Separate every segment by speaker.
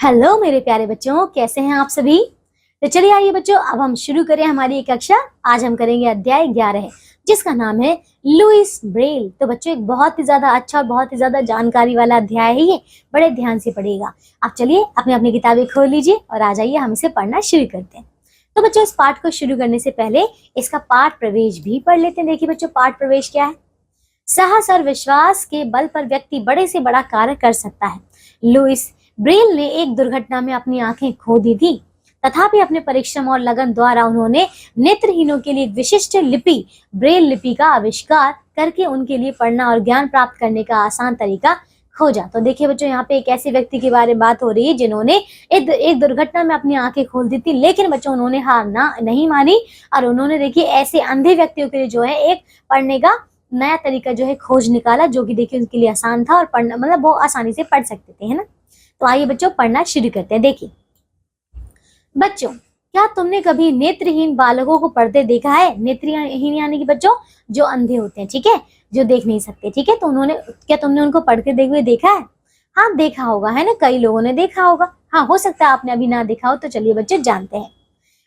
Speaker 1: Hello मेरे प्यारे बच्चों, कैसे हैं आप सभी। तो चलिए आइए बच्चों, अब हम शुरू करें हमारी एक कक्षा। आज हम करेंगे अध्याय 11 जिसका नाम है लुइस ब्रेल। तो बच्चों एक बहुत ही ज्यादा अच्छा और बहुत ही ज्यादा जानकारी वाला अध्याय है ये, बड़े ध्यान से पढ़िएगा। आप चलिए अपनी अपनी किताबें खोल लीजिए और आ जाइए, हम इसे पढ़ना शुरू करते हैं। तो बच्चों इस पाठ को शुरू करने से पहले इसका पाठ प्रवेश भी पढ़ लेते हैं। देखिए बच्चों, पाठ प्रवेश क्या है। साहस और विश्वास के बल पर व्यक्ति बड़े से बड़ा कार्य कर सकता है। लुइस ब्रेल ने एक दुर्घटना में अपनी आंखें खो दी थी, तथापि अपने परिश्रम और लगन द्वारा उन्होंने नेत्रहीनों के लिए एक विशिष्ट लिपि ब्रेल लिपि का आविष्कार करके उनके लिए पढ़ना और ज्ञान प्राप्त करने का आसान तरीका खोजा। तो देखिए बच्चों, यहाँ पे एक ऐसे व्यक्ति के बारे में बात हो रही है जिन्होंने एक दुर्घटना में अपनी आंखें खोल दी थी, लेकिन बच्चों उन्होंने हार नहीं मानी और उन्होंने देखिए ऐसे अंधे व्यक्तियों के लिए जो है एक पढ़ने का नया तरीका जो है खोज निकाला, जो कि देखिए उनके लिए आसान था और पढ़ना मतलब वो आसानी से पढ़ सकते थे, है ना। तो आइए बच्चों पढ़ना शुरू करते हैं। देखिए बच्चों, क्या तुमने कभी नेत्रहीन बालकों को पढ़ते देखा है। नेत्रहीन यानी कि बच्चों जो अंधे होते हैं, ठीक है, जो देख नहीं सकते, ठीक है। तो क्या तुमने उनको पढ़ते हुए देखा है। हाँ देखा होगा, है ना, कई लोगों ने देखा होगा। हाँ हो सकता है आपने अभी ना देखा हो। तो चलिए बच्चों जानते हैं।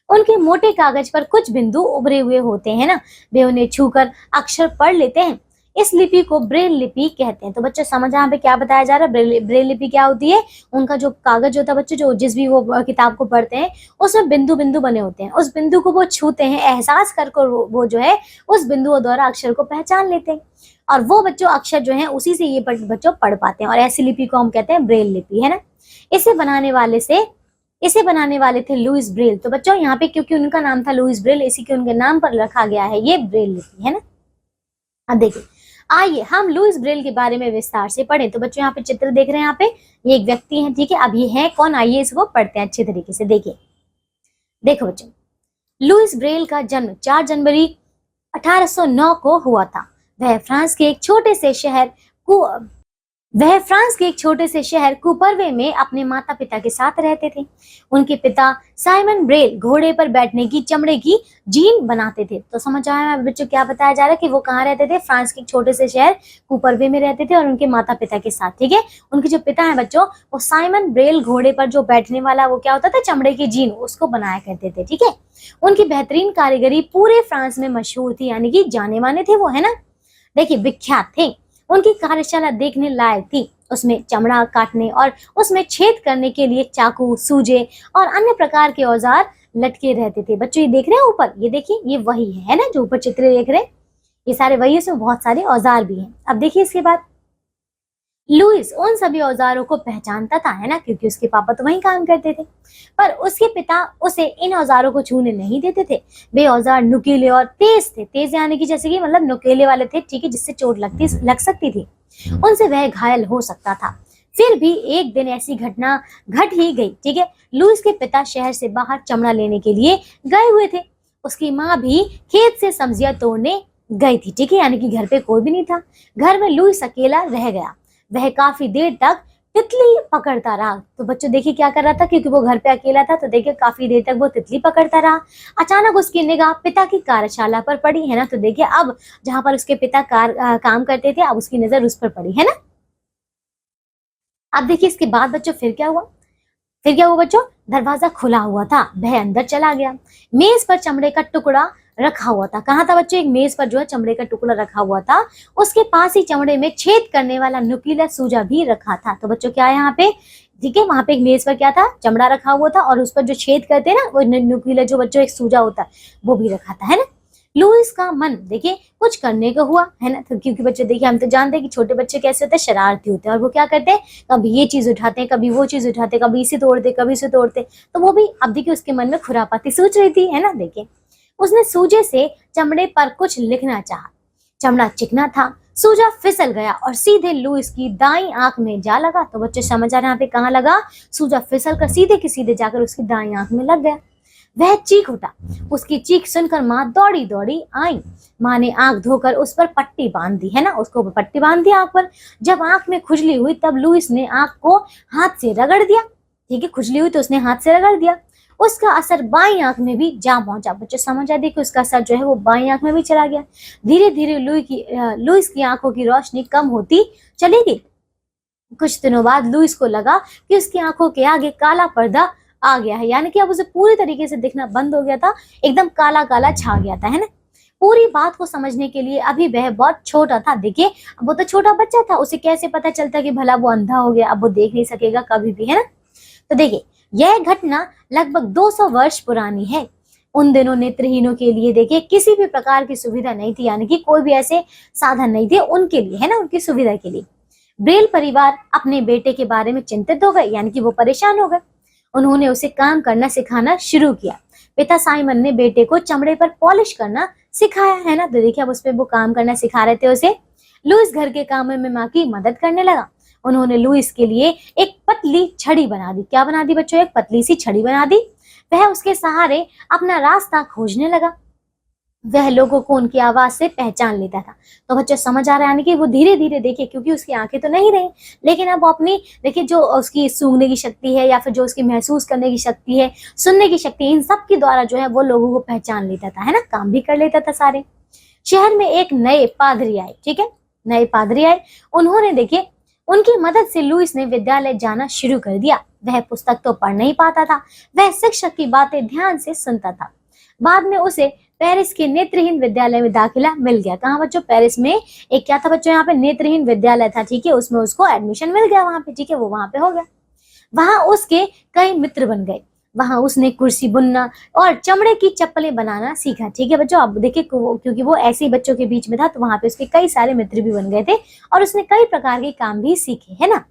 Speaker 1: उनके मोटे कागज पर कुछ बिंदु उभरे हुए होते हैं ना, वे उन्हें छूकर अक्षर पढ़ लेते हैं। इस लिपि को ब्रेल लिपि कहते हैं। तो बच्चों समझ यहाँ पे क्या बताया जा रहा है। ब्रेल लिपि क्या होती है। उनका जो कागज होता है बच्चों, जो जिस भी वो किताब को पढ़ते हैं उसमें बिंदु बिंदु बने होते हैं। उस बिंदु को वो छूते हैं, एहसास कर वो जो है उस बिंदुओं द्वारा अक्षर को पहचान लेते हैं और वो बच्चों अक्षर जो है उसी से ये बच्चों पढ़ पाते हैं। और ऐसी लिपि को हम कहते हैं ब्रेल लिपि, है ना। इसे बनाने वाले थे लुइस ब्रेल। तो बच्चों यहाँ पे क्योंकि उनका नाम था लुइस ब्रेल, इसी के उनके नाम पर रखा गया है ये ब्रेल लिपि, है ना। अब देखिए, आइए हम लुइस ब्रेल के बारे में विस्तार से पढ़ें। तो बच्चों यहाँ पे चित्र देख रहे हैं, यहाँ पे ये एक व्यक्ति है, ठीक है। अब ये है कौन, आइए इसको पढ़ते हैं अच्छे तरीके से। देखिए देखो बच्चों, लुइस ब्रेल का जन्म 4 जनवरी 1809 को हुआ था। वह फ्रांस के एक छोटे से शहर कुपर्वे में अपने माता पिता के साथ रहते थे। उनके पिता साइमन ब्रेल घोड़े पर बैठने की चमड़े की जीन बनाते थे। तो समझ आया बच्चों क्या बताया जा रहा है कि वो कहाँ रहते थे। फ्रांस के एक छोटे से शहर कुपर्वे में रहते थे और उनके माता पिता के साथ, ठीक है। उनके जो पिता है बच्चों, वो साइमन ब्रेल घोड़े पर जो बैठने वाला वो क्या होता था, चमड़े की जीन, उसको बनाया करते थे, ठीक है। उनकी बेहतरीन कारीगरी पूरे फ्रांस में मशहूर थी, यानी कि जाने माने थे वो, है ना। देखिए विख्यात थे। उनकी कार्यशाला देखने लायक थी। उसमें चमड़ा काटने और उसमें छेद करने के लिए चाकू, सूजे और अन्य प्रकार के औजार लटके रहते थे। बच्चों ये देख रहे हैं ऊपर, ये देखिए ये वही है ना, जो ऊपर चित्र देख रहे हैं ये सारे वही, उसमें बहुत सारे औजार भी हैं। अब देखिए इसके बाद लुइस उन सभी औजारों को पहचानता था, है ना, क्योंकि उसके पापा तो वहीं काम करते थे। पर उसके पिता उसे इन औजारों को छूने नहीं देते थे। वे औजार नुकीले और तेज थे। तेज यानी कि जैसे कि मतलब नुकीले वाले थे, ठीक है, जिससे चोट लग सकती थी, उनसे वह घायल हो सकता था। फिर भी एक दिन ऐसी घटना घट ही गई, ठीक है। लुइस के पिता शहर से बाहर चमड़ा लेने के लिए गए हुए थे। उसकी माँ भी खेत से सब्जियां तोड़ने गई थी, ठीक है, यानी कि घर पे कोई भी नहीं था। घर में लुइस अकेला रह गया। वह काफी देर तक तितली पकड़ता रहा। तो बच्चों देखिए क्या कर रहा था, क्योंकि वो घर पे अकेला था, तो देखिए काफी देर तक वो तितली पकड़ता रहा। अचानक उसकी निगाह पिता की कार्यशाला पर पड़ी, है ना। तो देखिए अब जहां पर उसके पिता काम करते थे, अब उसकी नजर उस पर पड़ी, है ना। अब देखिए इसके बाद बच्चों फिर क्या हुआ बच्चों, दरवाजा खुला हुआ था। वह अंदर चला गया। मेज पर चमड़े का टुकड़ा रखा हुआ था। कहाँ था बच्चों, एक मेज पर जो है चमड़े का टुकड़ा रखा हुआ था। उसके पास ही चमड़े में छेद करने वाला नुकीला सूजा भी रखा था। तो बच्चों क्या है यहाँ पे, ठीक है, वहां पे एक मेज पर क्या था, चमड़ा रखा हुआ था और उस पर जो छेद करते हैं ना, वो नुकीला जो बच्चों एक सूजा होता है वो भी रखा था, है ना। लुइस का मन देखिए कुछ करने का हुआ, है ना। तो क्योंकि बच्चे देखिए हम तो जानते हैं कि छोटे बच्चे कैसे होते हैं, शरारती होते हैं, और वो क्या करते हैं, कभी ये चीज उठाते हैं, कभी वो चीज उठाते हैं, कभी इसे तोड़ते, कभी इसे तोड़ते। तो वो भी अब देखिए उसके मन में खुरापाती सोच रही थी, है ना। देखिए उसने सूजे से चमड़े पर कुछ लिखना चाहा। चमड़ा चिकना था। सूजा फिसल गया और सीधे लुइस की दाई आंख में जा लगा। तो बच्चे समझ आ रहे हैं यहाँ पे कहाँ लगा, सूजा फिसल कर सीधे के सीधे जाकर उसकी दाई आंख में लग गया। वह चीख उठा। उसकी चीख सुनकर माँ दौड़ी दौड़ी आई। माँ ने आंख धोकर उस पर पट्टी बांध दी, है ना, उसको पट्टी बांध दी आंख पर। जब आंख में खुजली हुई तब लुइस ने आंख को हाथ से रगड़ दिया, ठीक है, खुजली हुई तो उसने हाथ से रगड़ दिया। उसका असर बाईं आंख में भी जा पहुंचा। बच्चे समझ आते कि उसका असर जो है वो बाईं आंख में भी चला गया। धीरे धीरे लुइस की आंखों की रोशनी कम होती चली गई। कुछ दिनों बाद लुइस को लगा कि उसकी आंखों के आगे काला पर्दा आ गया है, यानी कि अब उसे पूरी तरीके से दिखना बंद हो गया था, एकदम काला काला छा गया था, है ना। पूरी बात को समझने के लिए अभी वह बहुत छोटा था। देखिए, अब वो तो छोटा बच्चा था, उसे कैसे पता चलता कि भला वो अंधा हो गया, अब वो देख नहीं सकेगा कभी भी, है ना। तो देखिए, यह घटना लगभग 200 वर्ष पुरानी है। उन दिनों नेत्रहीनों के लिए देखिए किसी भी प्रकार की सुविधा नहीं थी, यानी कि कोई भी ऐसे साधन नहीं थे उनके लिए, है ना, उनकी सुविधा के लिए। ब्रेल परिवार अपने बेटे के बारे में चिंतित हो गए, यानी कि वो परेशान हो गए। उन्होंने उसे काम करना सिखाना शुरू किया। पिता साइमन ने बेटे को चमड़े पर पॉलिश करना सिखाया, है ना। तो देखिए, अब उस पे वो काम करना सिखा रहे थे उसे। लुइस घर के कामों में माँ की मदद करने लगा। उन्होंने लुइस के लिए एक पतली छड़ी बना दी। क्या बना दी बच्चों? एक पतली सी छड़ी बना दी। वह उसके सहारे अपना रास्ता खोजने लगा। वह लोगों को उनकी आवाज से पहचान लेता था। तो बच्चों समझ आ रहा है, यानी कि वो धीरे धीरे, देखिए, क्योंकि उसकी आंखें तो नहीं रही, लेकिन अब वो अपनी, देखिए, जो उसकी सूंघने की शक्ति है या फिर जो उसकी महसूस करने की शक्ति है, सुनने की शक्ति है, इन सब के द्वारा जो है वो लोगों को पहचान लेता था, है ना, काम भी कर लेता था सारे। शहर में एक नए पादरी आए, ठीक है, नए पादरी आए। उन्होंने, देखिए, उनकी मदद से लुइस ने विद्यालय जाना शुरू कर दिया। वह पुस्तक तो पढ़ नहीं पाता था, वह शिक्षक की बातें ध्यान से सुनता था। बाद में उसे पेरिस के नेत्रहीन विद्यालय में दाखिला मिल गया। कहाँ बच्चों? पेरिस में एक क्या था बच्चों? यहाँ पे नेत्रहीन विद्यालय था, ठीक है, उसमें उसको एडमिशन मिल गया वहां पे, ठीक है, वो वहां पे हो गया। वहां उसके कई मित्र बन गए। वहां उसने कुर्सी बुनना और चमड़े की चप्पलें बनाना सीखा, ठीक है बच्चों। अब देखिए, क्योंकि वो ऐसे ही बच्चों के बीच में था, तो वहां पे उसके कई सारे मित्र भी बन गए थे और उसने कई प्रकार के काम भी सीखे, है ना।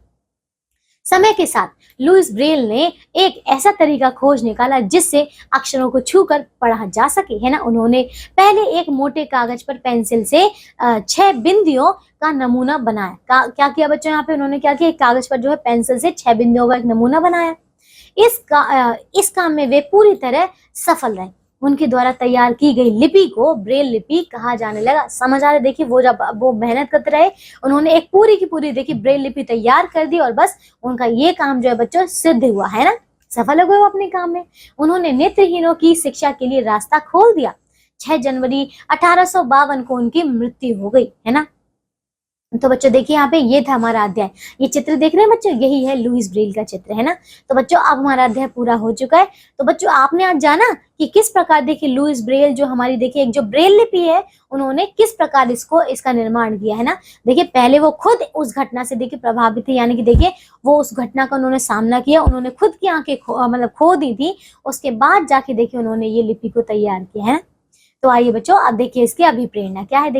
Speaker 1: समय के साथ लुइस ब्रेल ने एक ऐसा तरीका खोज निकाला जिससे अक्षरों को छूकर पढ़ा जा सके, है ना। उन्होंने पहले एक मोटे कागज पर पेंसिल से 6 बिंदियों का नमूना बनाया। क्या किया बच्चों? यहाँ पे उन्होंने क्या किया? एक कागज पर जो है पेंसिल से 6 बिंदियों का एक नमूना बनाया। इस काम में वे पूरी तरह सफल रहे। उनके द्वारा तैयार की गई लिपि को ब्रेल लिपि कहा जाने लगा। समझ आ रहा है? देखिए, वो जब वो मेहनत करते रहे, उन्होंने एक पूरी की पूरी, देखिए, ब्रेल लिपि तैयार कर दी और बस उनका ये काम जो है बच्चों सिद्ध हुआ, है ना, सफल हो गए वो अपने काम में। उन्होंने नेत्रहीनों की शिक्षा के लिए रास्ता खोल दिया। 6 जनवरी 1852 को उनकी मृत्यु हो गई, है ना। तो बच्चों देखिए, यहाँ पे ये था हमारा अध्याय। ये चित्र देख रहे हैं बच्चों, यही है लुइस ब्रेल का चित्र, है ना। तो बच्चों अब हमारा अध्याय पूरा हो चुका है। तो बच्चों आपने आज जाना कि किस प्रकार, देखिए, लुइस ब्रेल जो हमारी, देखिए, एक जो ब्रेल लिपि है, उन्होंने किस प्रकार इसका निर्माण किया, है ना। देखिए, पहले वो खुद उस घटना से, देखिए, प्रभावित थे, यानी कि देखिए, वो उस घटना का उन्होंने सामना किया, उन्होंने खुद की आंखें मतलब खो दी थी। उसके बाद जाके देखिए उन्होंने ये लिपि को तैयार किया, है। तो आइए बच्चों, अब देखिए इसकी अभिप्रेरणा क्या है।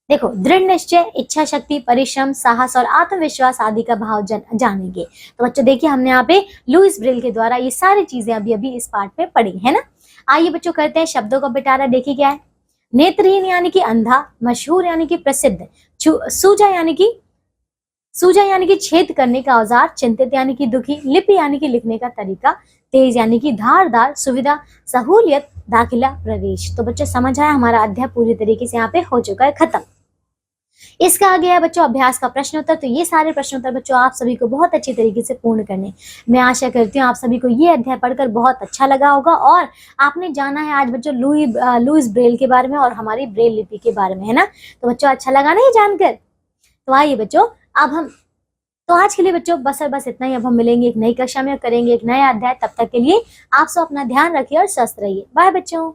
Speaker 1: देखो, दृढ़ निश्चय, इच्छा शक्ति, परिश्रम, साहस और आत्मविश्वास आदि का भाव जानेंगे। तो बच्चों देखिए, हमने यहाँ पे लुइस ब्रेल के द्वारा ये सारी चीजें अभी इस पार्ट में पढ़ी, है ना। आइए बच्चों करते हैं शब्दों का पिटारा। देखिए क्या है। नेत्रहीन यानी कि अंधा, मशहूर यानी कि प्रसिद्ध, सूजा यानी कि छेद करने का औजार, चिंतित यानी कि दुखी, लिपि यानी कि लिखने का तरीका, तेज यानी कि धारदार, सुविधा, सहूलियत, दाखिला, प्रवेश। तो बच्चों समझ आया, हमारा अध्याय पूरी तरीके से यहाँ पे हो चुका है खत्म। इसका आगे है बच्चों अभ्यास का प्रश्न उत्तर। तो ये सारे प्रश्न उत्तर बच्चों आप सभी को बहुत अच्छी तरीके से पूर्ण करने। मैं आशा करती हूँ आप सभी को ये अध्याय पढ़कर बहुत अच्छा लगा होगा और आपने जाना है आज बच्चों लुइस ब्रेल के बारे में और हमारी ब्रेल लिपि के बारे में, है ना। तो बच्चों अच्छा लगा नहीं जानकर? तो आइए बच्चों, तो आज के लिए बच्चों बस इतना ही। अब हम मिलेंगे एक नई कक्षा में, करेंगे एक नया अध्याय। तब तक के लिए आप सब अपना ध्यान रखिए और स्वस्थ रहिए। बाय बच्चों।